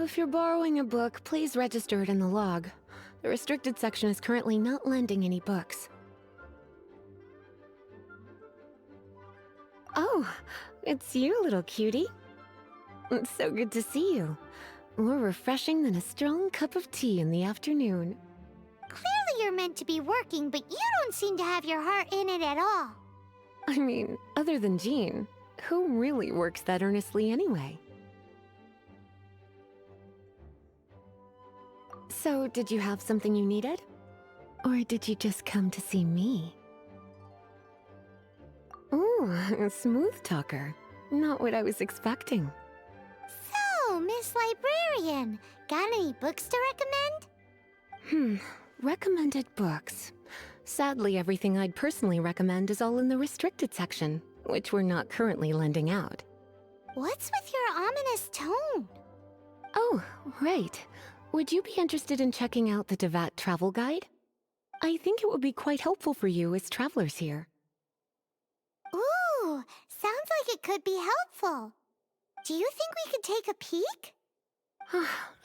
if you're borrowing a book, please register it in the log. The restricted section is currently not lending any books. Oh, it's you, little cutie. It's so good to see you. More refreshing than a strong cup of tea in the afternoon. Clearly you're meant to be working, but you don't seem to have your heart in it at all. I mean, other than Jean, who really works that earnestly anyway? So, did you have something you needed? Or did you just come to see me? Ooh, a smooth talker. Not what I was expecting. So, Miss Librarian, got any books to recommend? Recommended books. Sadly, everything I'd personally recommend is all in the restricted section, which we're not currently lending out. What's with your ominous tone? Oh, right. Would you be interested in checking out the Devat travel guide? I think it would be quite helpful for you as travelers here. Ooh, sounds like it could be helpful. Do you think we could take a peek?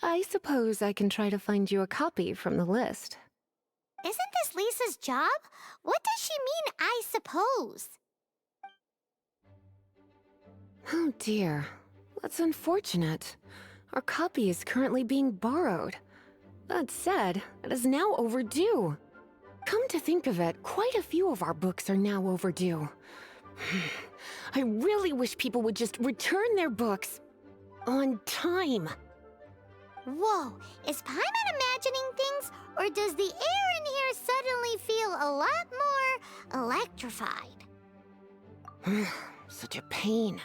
I suppose I can try to find you a copy from the list. Isn't this Lisa's job? What does she mean, I suppose? Oh dear, that's unfortunate. Our copy is currently being borrowed. That said, it is now overdue. Come to think of it, quite a few of our books are now overdue. I really wish people would just return their books on time. Whoa, is Paimon imagining things, or does the air in here suddenly feel a lot more electrified? Such a pain.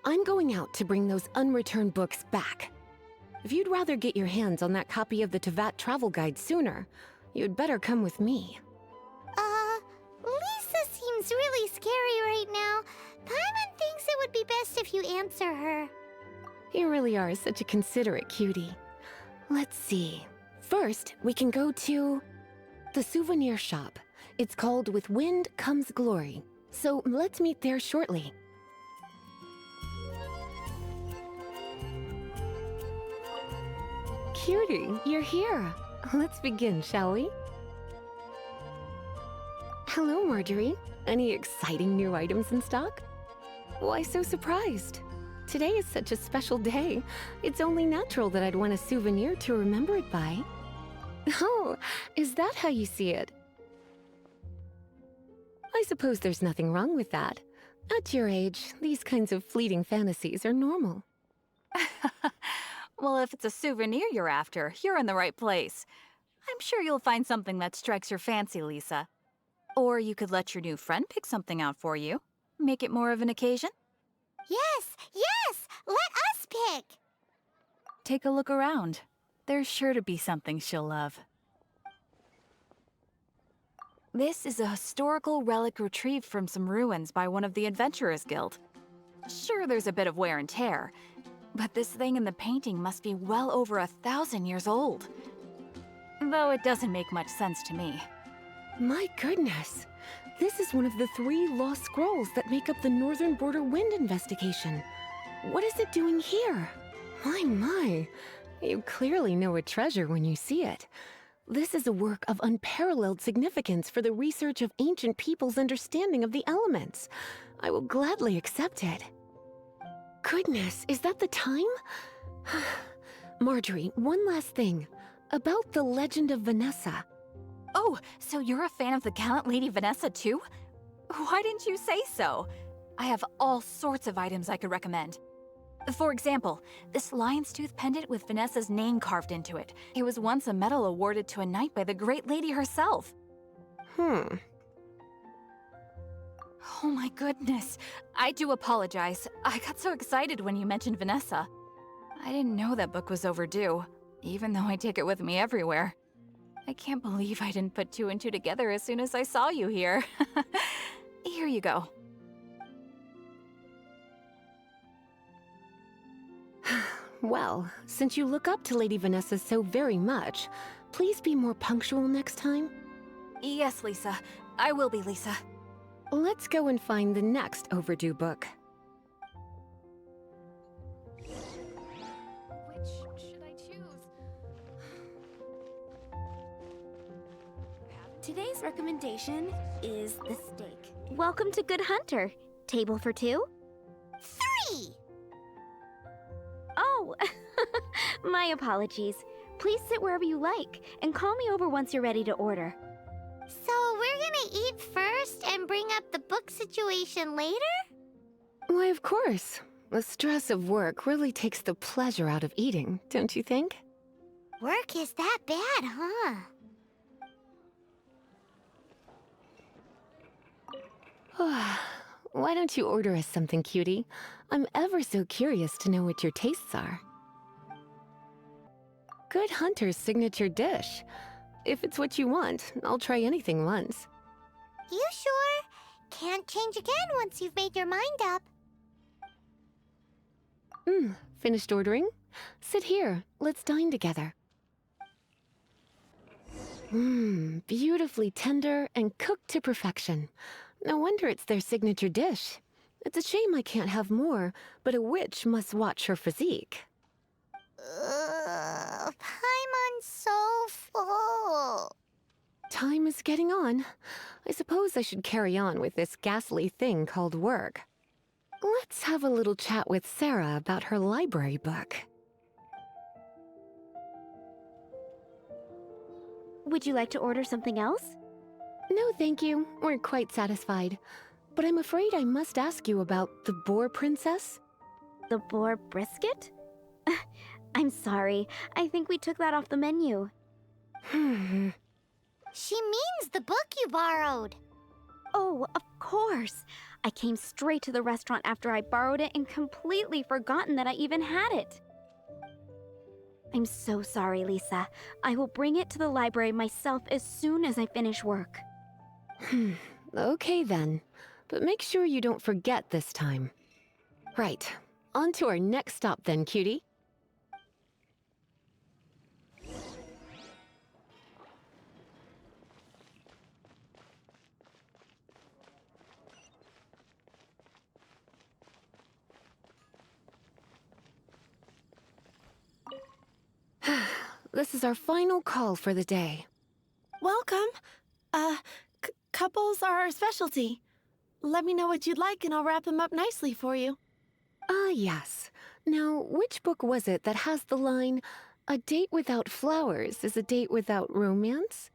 I'm going out to bring those unreturned books back. If you'd rather get your hands on that copy of the Tevat travel guide sooner, you'd better come with me. Lisa seems really scary right now. Paimon thinks it would be best if you answer her. You really are such a considerate cutie. Let's see. First, we can go to the souvenir shop. It's called With Wind Comes Glory. So let's meet there shortly. Cutie, you're here. Let's begin, shall we? Hello, Marjorie. Any exciting new items in stock? Why so surprised? Today is such a special day. It's only natural that I'd want a souvenir to remember it by. Oh, is that how you see it? I suppose there's nothing wrong with that. At your age, these kinds of fleeting fantasies are normal. Well, if it's a souvenir you're after, you're in the right place. I'm sure you'll find something that strikes your fancy, Lisa. Or you could let your new friend pick something out for you. Make it more of an occasion. Yes, yes! Let us pick! Take a look around. There's sure to be something she'll love. This is a historical relic retrieved from some ruins by one of the Adventurers Guild. Sure, there's a bit of wear and tear, but this thing in the painting must be well over 1,000 years old. Though it doesn't make much sense to me. My goodness! This is one of the 3 lost scrolls that make up the Northern Border Wind investigation. What is it doing here? My. You clearly know a treasure when you see it. This is a work of unparalleled significance for the research of ancient people's understanding of the elements. I will gladly accept it. Goodness, is that the time? Marjorie, one last thing. About the legend of Vanessa. Oh, so you're a fan of the gallant Lady Vanessa too? Why didn't you say so? I have all sorts of items I could recommend. For example, this lion's tooth pendant with Vanessa's name carved into it. It was once a medal awarded to a knight by the great lady herself. Oh my goodness. I do apologize. I got so excited when you mentioned Vanessa. I didn't know that book was overdue, even though I take it with me everywhere. I can't believe I didn't put 2 and 2 together as soon as I saw you here. Here you go. Well, since you look up to Lady Vanessa so very much, please be more punctual next time. Yes, Lisa. I will be, Lisa. Let's go and find the next overdue book. Today's recommendation is the steak. Welcome to Good Hunter. Table for two? 3! Oh, my apologies. Please sit wherever you like, and call me over once you're ready to order. So we're gonna eat first and bring up the book situation later? Why, of course. The stress of work really takes the pleasure out of eating, don't you think? Work is that bad, huh? Why don't you order us something, cutie? I'm ever so curious to know what your tastes are. Good Hunter's signature dish. If it's what you want, I'll try anything once. You sure? Can't change again once you've made your mind up. Finished ordering? Sit here. Let's dine together. Beautifully tender and cooked to perfection. No wonder it's their signature dish. It's a shame I can't have more, but a witch must watch her physique. Paimon's so full. Time is getting on. I suppose I should carry on with this ghastly thing called work. Let's have a little chat with Sarah about her library book. Would you like to order something else? No, thank you. We're quite satisfied. But I'm afraid I must ask you about the boar princess. The boar brisket? I'm sorry. I think we took that off the menu. She means the book you borrowed. Oh, of course. I came straight to the restaurant after I borrowed it and completely forgotten that I even had it. I'm so sorry, Lisa. I will bring it to the library myself as soon as I finish work. Okay then. But make sure you don't forget this time. Right. On to our next stop then, cutie. This is our final call for the day. Welcome. Couples are our specialty. Let me know what you'd like and I'll wrap them up nicely for you. Ah, yes. Now, which book was it that has the line, "A date without flowers is a date without romance"?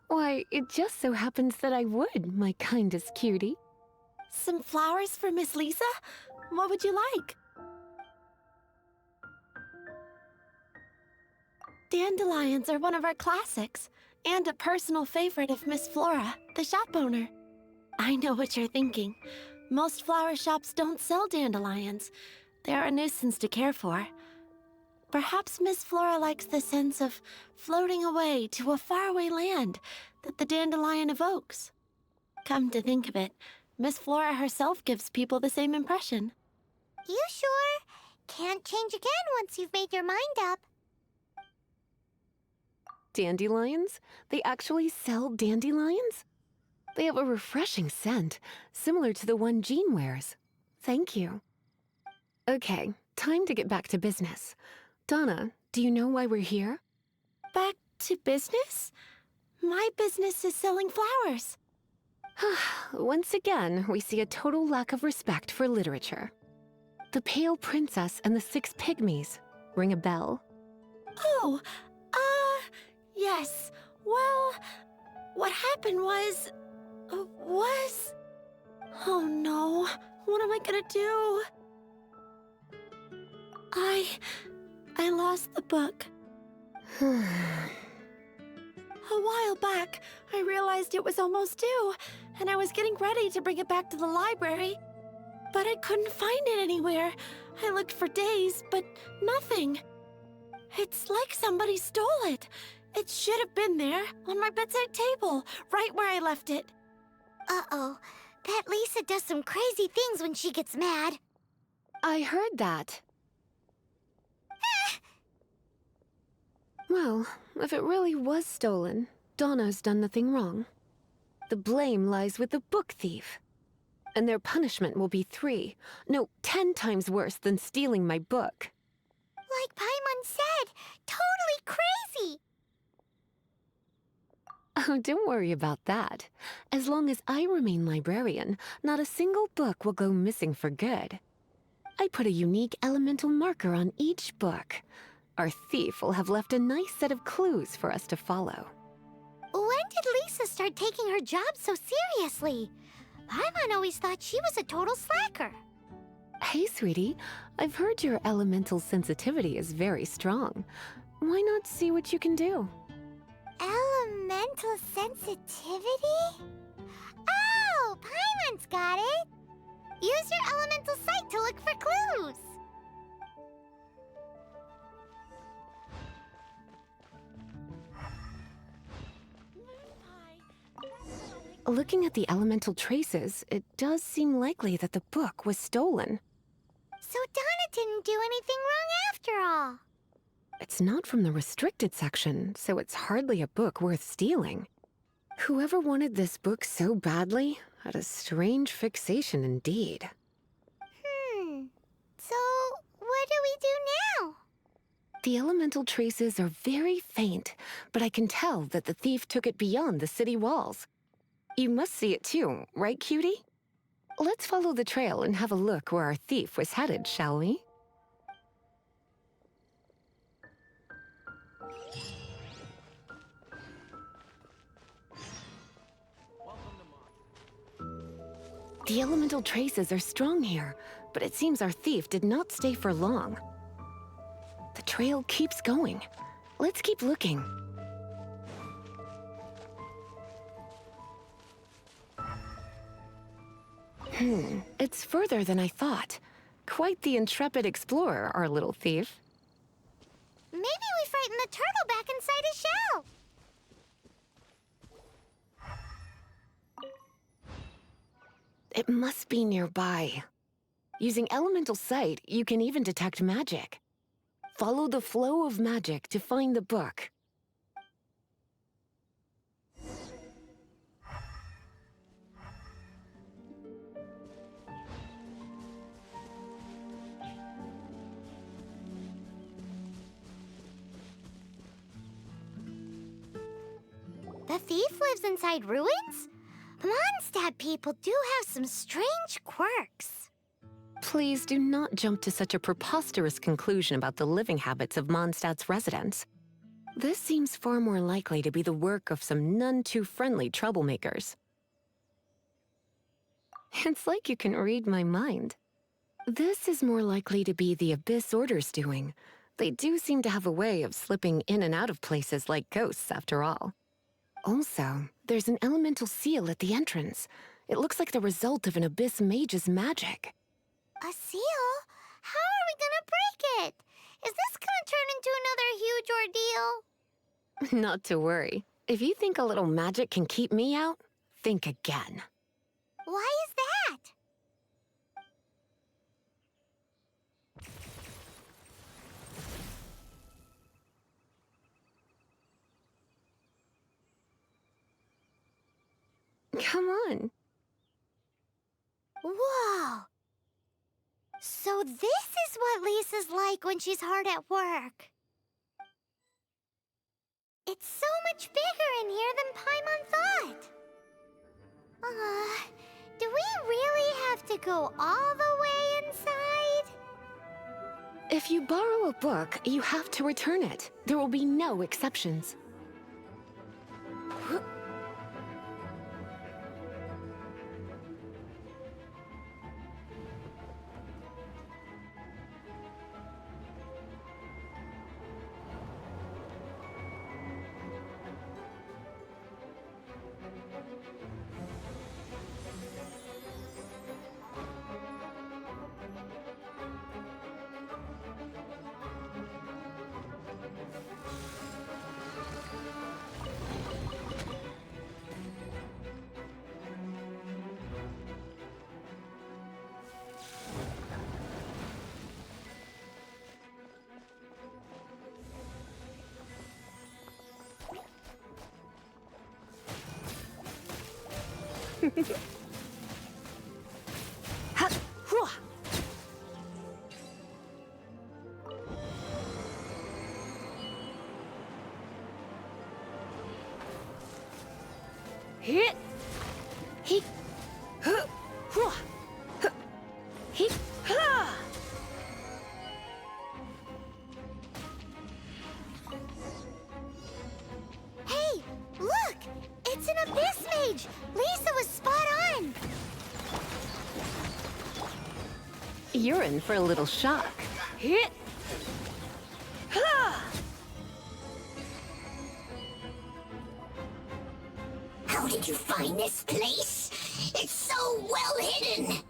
Why, it just so happens that I would, my kindest cutie. Some flowers for Miss Lisa? What would you like? Dandelions are one of our classics, and a personal favorite of Miss Flora, the shop owner. I know what you're thinking. Most flower shops don't sell dandelions. They're a nuisance to care for. Perhaps Miss Flora likes the sense of floating away to a faraway land that the dandelion evokes. Come to think of it, Miss Flora herself gives people the same impression. You sure? Can't change again once you've made your mind up. Dandelions? They actually sell dandelions? They have a refreshing scent, similar to the one Jean wears. Thank you. Okay, time to get back to business. Donna, do you know why we're here? Back to business? My business is selling flowers. Once again, we see a total lack of respect for literature. The Pale Princess and the Six Pygmies. Ring a bell? Oh, yes. Well, what happened was... Oh no, what am I gonna do? I lost the book. A while back, I realized it was almost due, and I was getting ready to bring it back to the library. But I couldn't find it anywhere. I looked for days, but nothing. It's like somebody stole it. It should have been there, on my bedside table, right where I left it. Uh-oh. That Lisa does some crazy things when she gets mad. I heard that. Well, if it really was stolen, Donna's done nothing wrong. The blame lies with the book thief. And their punishment will be 10 times worse than stealing my book. Like Paimon said, totally Oh, don't worry about that. As long as I remain librarian, not a single book will go missing for good. I put a unique elemental marker on each book. Our thief will have left a nice set of clues for us to follow. When did Lisa start taking her job so seriously? Paimon always thought she was a total slacker. Hey, sweetie. I've heard your elemental sensitivity is very strong. Why not see what you can do? Elemental sensitivity? Oh, Paimon's got it! Use your elemental sight to look for clues! Looking at the elemental traces, it does seem likely that the book was stolen. So Donna didn't do anything wrong after all. It's not from the restricted section, so it's hardly a book worth stealing. Whoever wanted this book so badly had a strange fixation indeed. So what do we do now? The elemental traces are very faint, but I can tell that the thief took it beyond the city walls. You must see it too, right, cutie? Let's follow the trail and have a look where our thief was headed, shall we? The elemental traces are strong here, but it seems our thief did not stay for long. The trail keeps going. Let's keep looking. It's further than I thought. Quite the intrepid explorer, our little thief. Maybe we frightened the turtle back inside his shell. It must be nearby. Using elemental sight, you can even detect magic. Follow the flow of magic to find the book. The thief lives inside ruins? Mondstadt people do have some strange quirks. Please do not jump to such a preposterous conclusion about the living habits of Mondstadt's residents. This seems far more likely to be the work of some none-too-friendly troublemakers. It's like you can read my mind. This is more likely to be the Abyss Order's doing. They do seem to have a way of slipping in and out of places like ghosts, after all. Also, there's an elemental seal at the entrance. It looks like the result of an Abyss mage's magic. A seal? How are we gonna break it? Is this gonna turn into another huge ordeal? Not to worry. If you think a little magic can keep me out, think again. Why is that? Come on. Whoa! So this is what Lisa's like when she's hard at work. It's so much bigger in here than Paimon thought. Do we really have to go all the way inside? If you borrow a book, you have to return it. There will be no exceptions. Ha! Hua! Hit! He... Huh! Huh! Huh! He... Ha! Hey, look! It's an abyss mage! Lisa was spot on! You're in for a little shock. Hit! Ha! How did you find this place? It's so well hidden!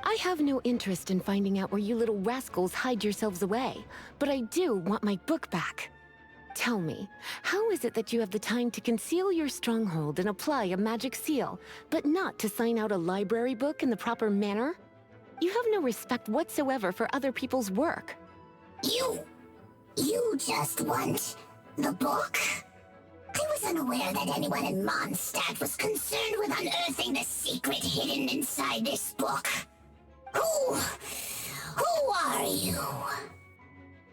I have no interest in finding out where you little rascals hide yourselves away, but I do want my book back. Tell me, how is it that you have the time to conceal your stronghold and apply a magic seal, but not to sign out a library book in the proper manner? You have no respect whatsoever for other people's work. You just want the book? I was unaware that anyone in Mondstadt was concerned with unearthing the secret hidden inside this book. Who are you?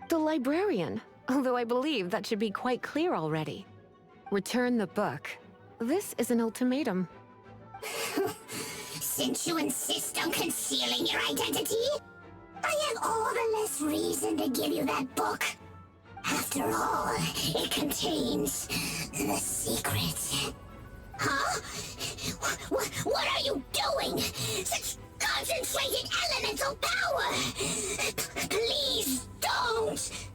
The librarian, although I believe that should be quite clear already. Return the book. This is an ultimatum. Since you insist on concealing your identity, I have all the less reason to give you that book. After all, it contains the secret. Huh? What are you doing? Such concentrated elemental power! Please don't!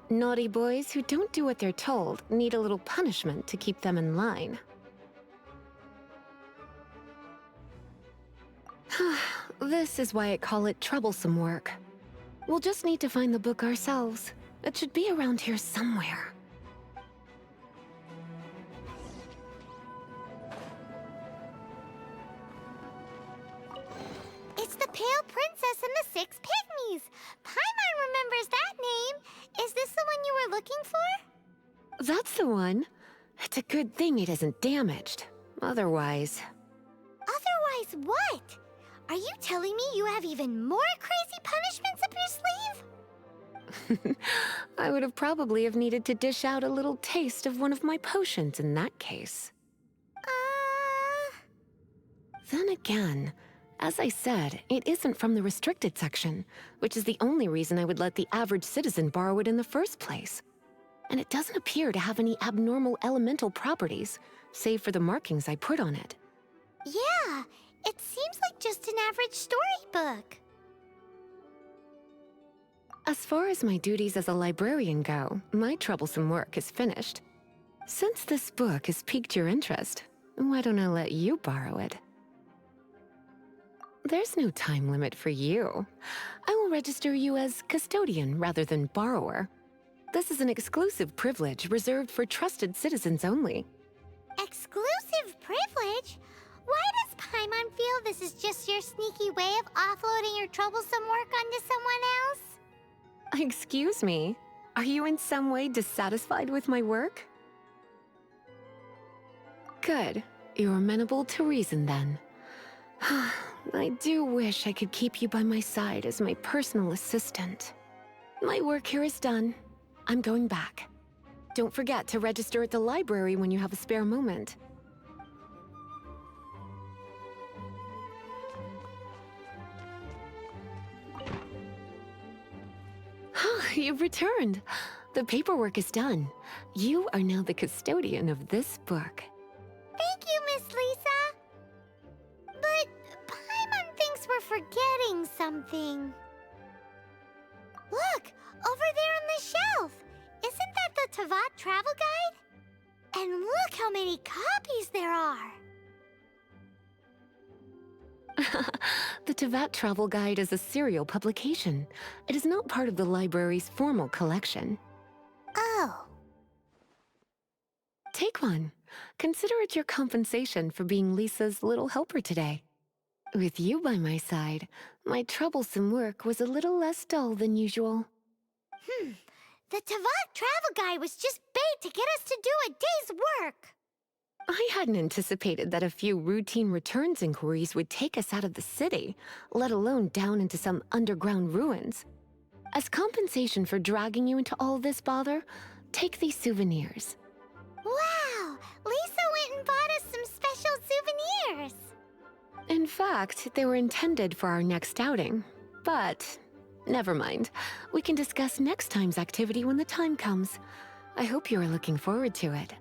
Naughty boys who don't do what they're told need a little punishment to keep them in line. This is why I call it troublesome work. We'll just need to find the book ourselves. It should be around here somewhere. It's the Pale Princess and the Six Pygmies! Paimon remembers that name! Is this the one you were looking for? That's the one. It's a good thing it isn't damaged. Otherwise... Otherwise what? Are you telling me you have even more crazy punishments up your sleeve? I would have probably have needed to dish out a little taste of one of my potions in that case. Then again, as I said, it isn't from the restricted section, which is the only reason I would let the average citizen borrow it in the first place. And it doesn't appear to have any abnormal elemental properties, save for the markings I put on it. Yeah, it seems like just an average storybook. As far as my duties as a librarian go, my troublesome work is finished. Since this book has piqued your interest, why don't I let you borrow it? There's no time limit for you. I will register you as custodian rather than borrower. This is an exclusive privilege reserved for trusted citizens only. Exclusive privilege? Why does Paimon feel this is just your sneaky way of offloading your troublesome work onto someone else? Excuse me, are you in some way dissatisfied with my work? Good, you're amenable to reason then. I do wish I could keep you by my side as my personal assistant. My work here is done. I'm going back. Don't forget to register at the library when you have a spare moment. You've returned. The paperwork is done. You are now the custodian of this book. Thank you, Miss Lisa. But Paimon thinks we're forgetting something. Look, over there on the shelf. Isn't that the Teyvat travel guide? And look how many copies there are. The Teyvat Travel Guide is a serial publication. It is not part of the library's formal collection. Oh. Take one. Consider it your compensation for being Lisa's little helper today. With you by my side, my troublesome work was a little less dull than usual. The Teyvat travel guide was just bait to get us to do a day's work. I hadn't anticipated that a few routine returns inquiries would take us out of the city, let alone down into some underground ruins. As compensation for dragging you into all this bother, take these souvenirs. Wow! Lisa went and bought us some special souvenirs! In fact, they were intended for our next outing. But never mind. We can discuss next time's activity when the time comes. I hope you are looking forward to it.